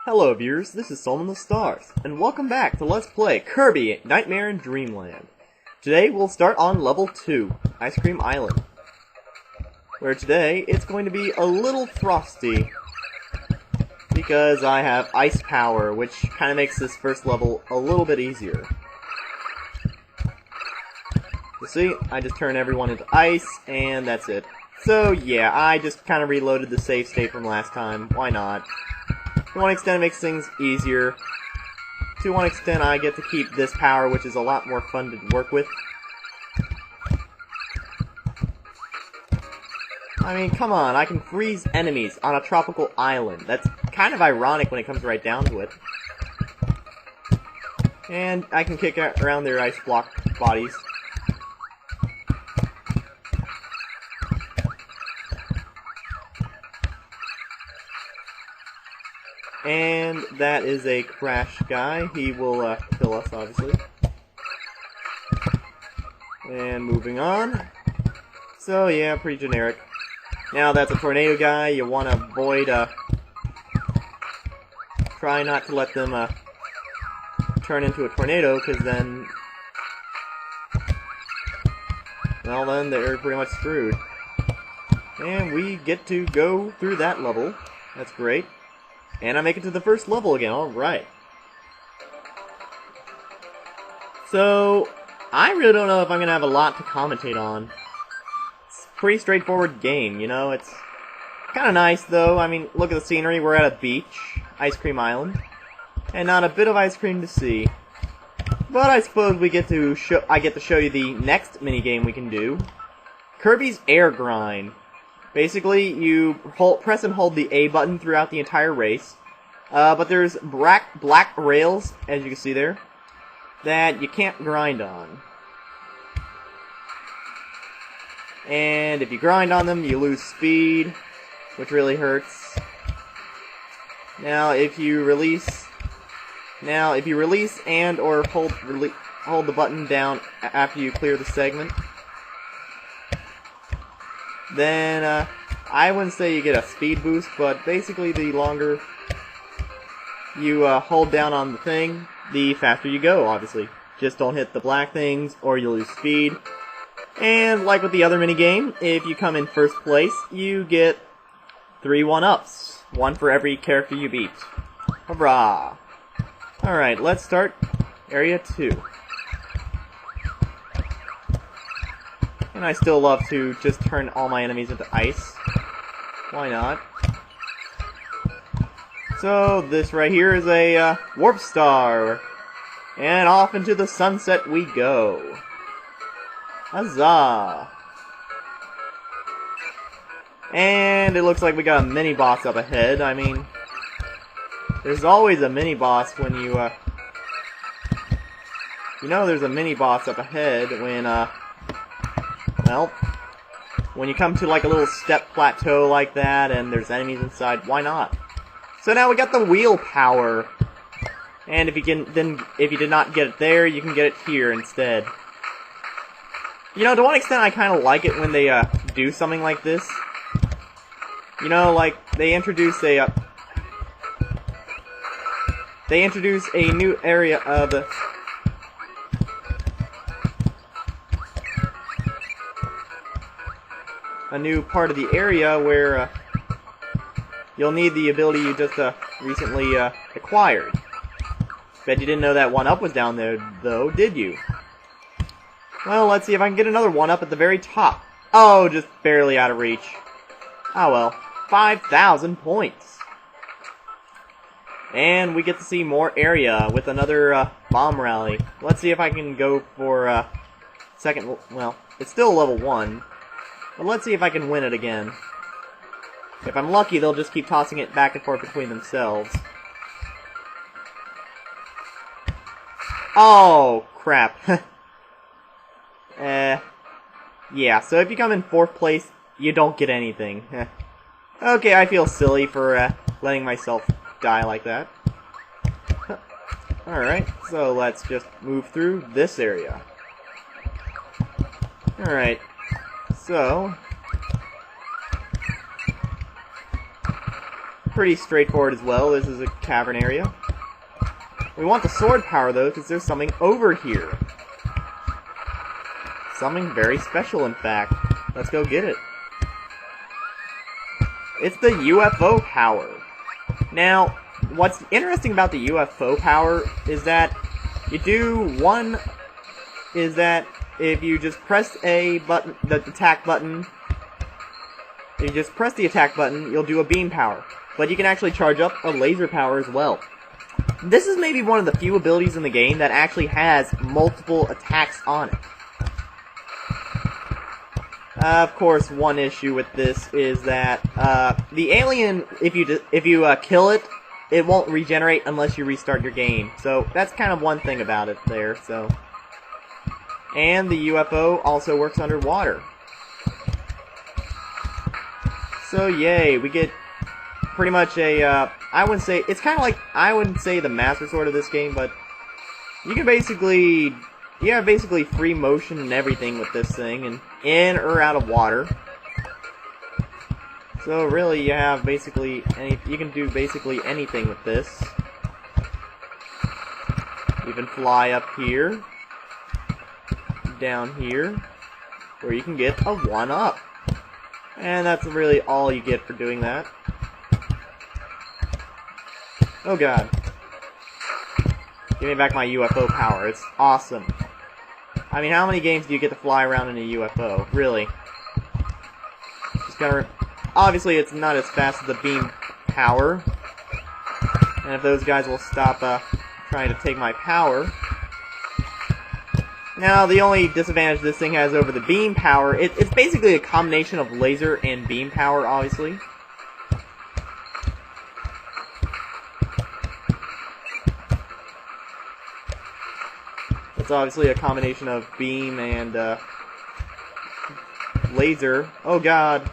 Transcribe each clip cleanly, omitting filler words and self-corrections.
Hello viewers, this is Solomon the Stars, and welcome back to Let's Play Kirby Nightmare in Dreamland. Today we'll start on level 2, Ice Cream Island, where today it's going to be a little frosty, because I have ice power, which kind of makes this first level a little bit easier. You see, I just turn everyone into ice, and that's it. So yeah, I just kind of reloaded the save state from last time, why not? To one extent, it makes things easier. To one extent, I get to keep this power, which is a lot more fun to work with. I mean, come on, I can freeze enemies on a tropical island. That's kind of ironic when it comes right down to it. And I can kick around their ice block bodies. And that is a Crash guy. He will kill us, obviously. And moving on. So yeah, pretty generic. Now that's a tornado guy. You want to avoid, try not to let them turn into a tornado, because then, well then, they're pretty much screwed. And we get to go through that level. That's great. And I make it to the first level again, alright. So, I really don't know if I'm going to have a lot to commentate on. It's a pretty straightforward game, you know, it's kind of nice though. I mean, look at the scenery, we're at a beach, Ice Cream Island, and not a bit of ice cream to see. But I suppose I get to show you the next minigame we can do. Kirby's Air Grind. Basically, you press and hold the A button throughout the entire race, but there's black rails, as you can see there, that you can't grind on. And if you grind on them, you lose speed, which really hurts. Now, if you release and or hold the button down after you clear the segment, then I wouldn't say you get a speed boost, but basically the longer you hold down on the thing, the faster you go, obviously. Just don't hit the black things or you'll lose speed. And like with the other minigame, if you come in first place, you get 3 1-ups. One for every character you beat. Hurrah! Alright, let's start Area 2. And I still love to just turn all my enemies into ice. Why not? So, this right here is a warp star. And off into the sunset we go. Huzzah! And it looks like we got a mini-boss up ahead. I mean, there's always a mini-boss when you, you know there's a mini-boss up ahead when, well, when you come to like a little step plateau like that and there's enemies inside, why not? So now we got the wheel power. And if you did not get it there, you can get it here instead. You know, to one extent I kind of like it when they do something like this. You know, like they introduce a new area of a new part of the area where you'll need the ability you just recently acquired. Bet you didn't know that 1-up was down there, though, did you? Well, let's see if I can get another 1-up at the very top. Oh, just barely out of reach. Oh well, 5,000 points. And we get to see more area with another bomb rally. Let's see if I can go for second. Well, it's still level 1. But let's see if I can win it again. If I'm lucky, they'll just keep tossing it back and forth between themselves. Oh, crap. Yeah, so if you come in 4th place, you don't get anything. Okay, I feel silly for letting myself die like that. Alright, so let's just move through this area. Alright. So, pretty straightforward as well. This is a cavern area. We want the sword power, though, because there's something over here. Something very special, in fact. Let's go get it. It's the UFO power. Now, what's interesting about the UFO power is that if you just press a button, the attack button, if you just press the attack button, you'll do a beam power. But you can actually charge up a laser power as well. This is maybe one of the few abilities in the game that actually has multiple attacks on it. Of course, one issue with this is that the alien, if you kill it, it won't regenerate unless you restart your game. So that's kind of one thing about it there. So, and the UFO also works underwater. So yay, we get pretty much a, I wouldn't say, it's kind of like, I wouldn't say the Master Sword of this game, but you can basically, you have basically free motion and everything with this thing, and in or out of water. So really, you have basically, you can do basically anything with this. You can fly up here, down here, where you can get a 1-up. And that's really all you get for doing that. Oh god. Give me back my UFO power. It's awesome. I mean, how many games do you get to fly around in a UFO? Really? Just gotta... Obviously, it's not as fast as the beam power. And if those guys will stop trying to take my power... Now, the only disadvantage this thing has over the beam power, it's basically a combination of laser and beam power, obviously. It's obviously a combination of beam and laser. Oh god.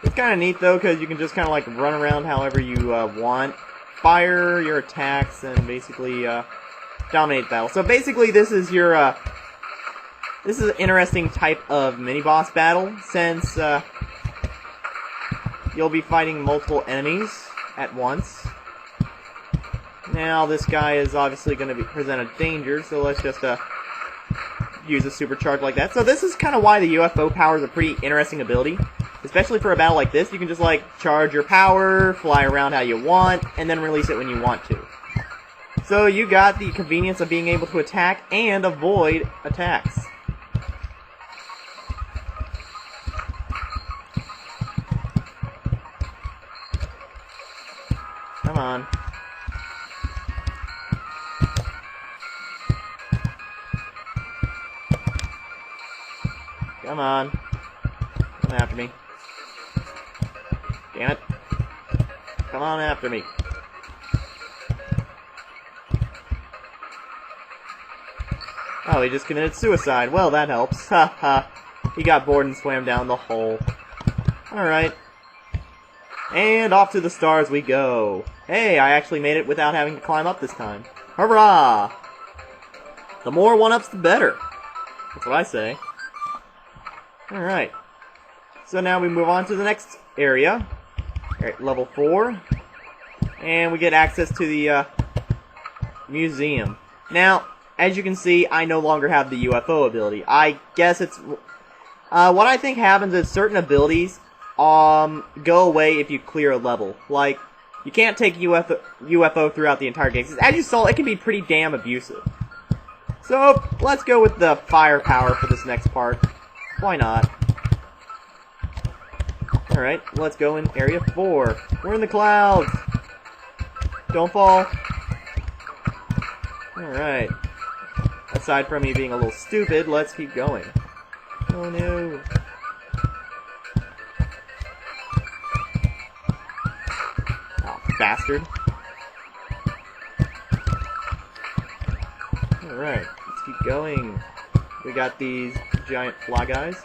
It's kind of neat though, because you can just kind of like run around however you want, fire your attacks, and basically dominate the battle. So basically, this is your this is an interesting type of mini boss battle, since you'll be fighting multiple enemies at once. Now this guy is obviously going to present a danger, so let's just use a supercharge like that. So this is kind of why the UFO power is a pretty interesting ability. Especially for a battle like this, you can just like charge your power, fly around how you want, and then release it when you want to. So you got the convenience of being able to attack and avoid attacks. Come on. Come on. Come after me. Damn it. Come on after me. Oh, he just committed suicide. Well, that helps. Ha ha. He got bored and swam down the hole. Alright. And off to the stars we go. Hey, I actually made it without having to climb up this time. Hurrah! The more 1-ups, the better. That's what I say. Alright. So now we move on to the next area. Alright, level 4. And we get access to the museum. Now, as you can see, I no longer have the UFO ability. I guess it's... what I think happens is certain abilities go away if you clear a level. Like, you can't take UFO throughout the entire game. As you saw, it can be pretty damn abusive. So, let's go with the firepower for this next part. Why not? Alright, let's go in area 4. We're in the clouds! Don't fall. Alright. Aside from me being a little stupid, let's keep going. Oh no. Oh, bastard. Alright, let's keep going. We got these giant fly guys.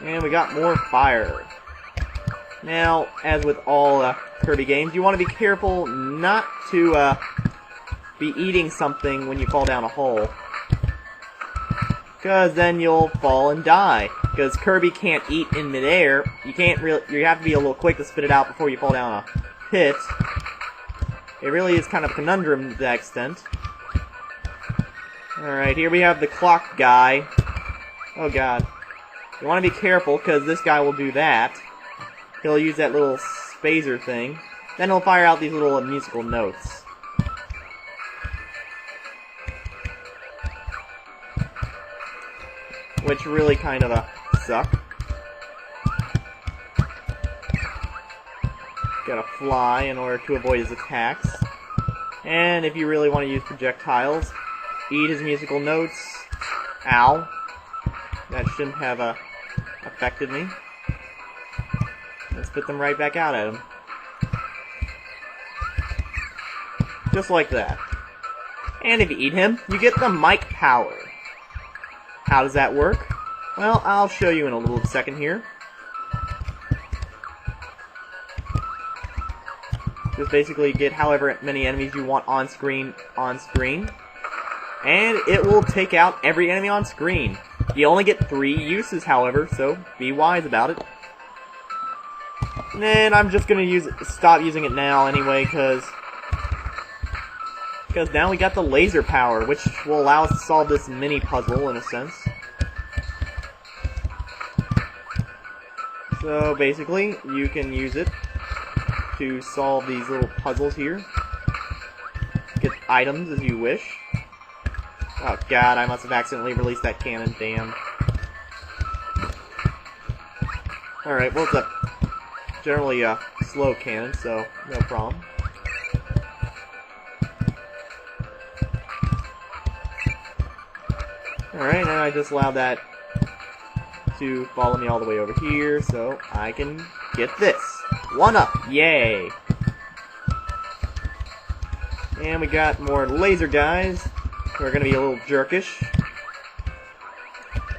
And we got more fire. Now, as with all Kirby games, you want to be careful not to be eating something when you fall down a hole. Because then you'll fall and die. Because Kirby can't eat in midair. You have to be a little quick to spit it out before you fall down a pit. It really is kind of a conundrum to that extent. Alright, here we have the clock guy. Oh god. You want to be careful, because this guy will do that. He'll use that little phaser thing. Then he'll fire out these little musical notes. Which really kind of suck. Gotta fly in order to avoid his attacks. And if you really want to use projectiles, eat his musical notes. Ow. That shouldn't have affected me. Let's spit them right back out at him. Just like that. And if you eat him, you get the mic power. How does that work? Well, I'll show you in a little second here. Just basically get however many enemies you want on screen. And it will take out every enemy on screen. You only get 3 uses, however, so be wise about it. And I'm just gonna stop using it now anyway, because now we got the laser power, which will allow us to solve this mini puzzle in a sense. So basically, you can use it to solve these little puzzles here. Get items as you wish. Oh god, I must have accidentally released that cannon, damn. Alright, well it's a generally a slow cannon, so no problem. Alright, now I just allowed that to follow me all the way over here, so I can get this. 1 up, yay! And we got more laser guys who are going to be a little jerkish.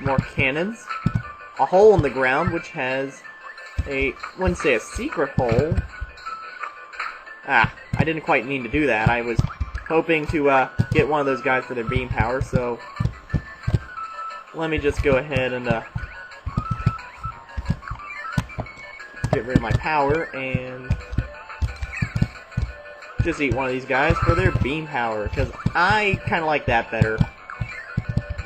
More cannons. A hole in the ground which has I wouldn't say a secret hole. Ah, I didn't quite mean to do that. I was hoping to get one of those guys for their beam power, so let me just go ahead and get rid of my power and just eat one of these guys for their beam power, because I kind of like that better.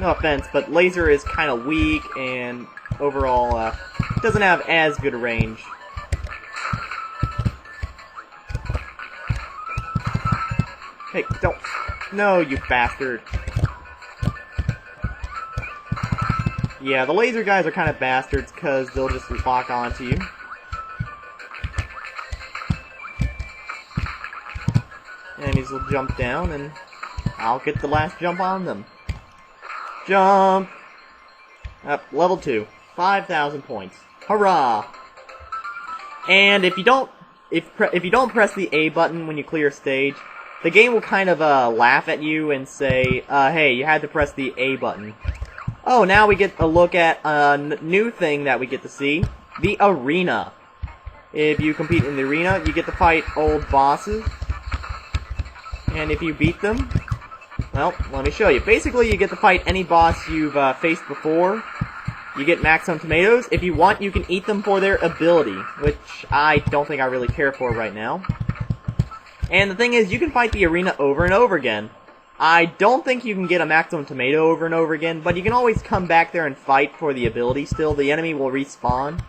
No offense, but laser is kind of weak and overall doesn't have as good a range. Hey, don't. No, you bastard. Yeah, the laser guys are kind of bastards because they'll just lock onto you. Enemies will jump down and I'll get the last jump on them. Jump! Up, level 2. 5,000 points. Hurrah! And if you don't press the A button when you clear a stage, the game will kind of laugh at you and say, hey, you had to press the A button. Oh, now we get a look at a new thing that we get to see. The arena. If you compete in the arena, you get to fight old bosses. And if you beat them, well, let me show you. Basically, you get to fight any boss you've faced before. You get maximum tomatoes. If you want, you can eat them for their ability, which I don't think I really care for right now. And the thing is, you can fight the arena over and over again. I don't think you can get a maximum tomato over and over again, but you can always come back there and fight for the ability still. The enemy will respawn.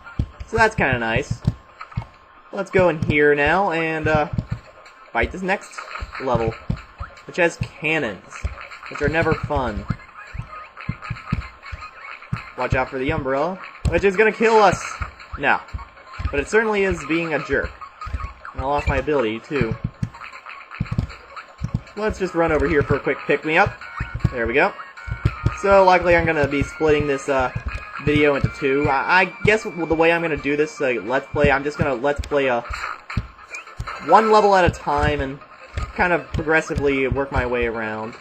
So that's kind of nice. Let's go in here now and fight this next level, which has cannons, which are never fun. Watch out for the umbrella, which is gonna kill us. No, but it certainly is being a jerk. And I lost my ability too. Let's just run over here for a quick pick-me-up. There we go. So, likely I'm gonna be splitting this video into 2. I guess the way I'm gonna do this let's play, I'm just gonna let's play one level at a time and kind of progressively work my way around.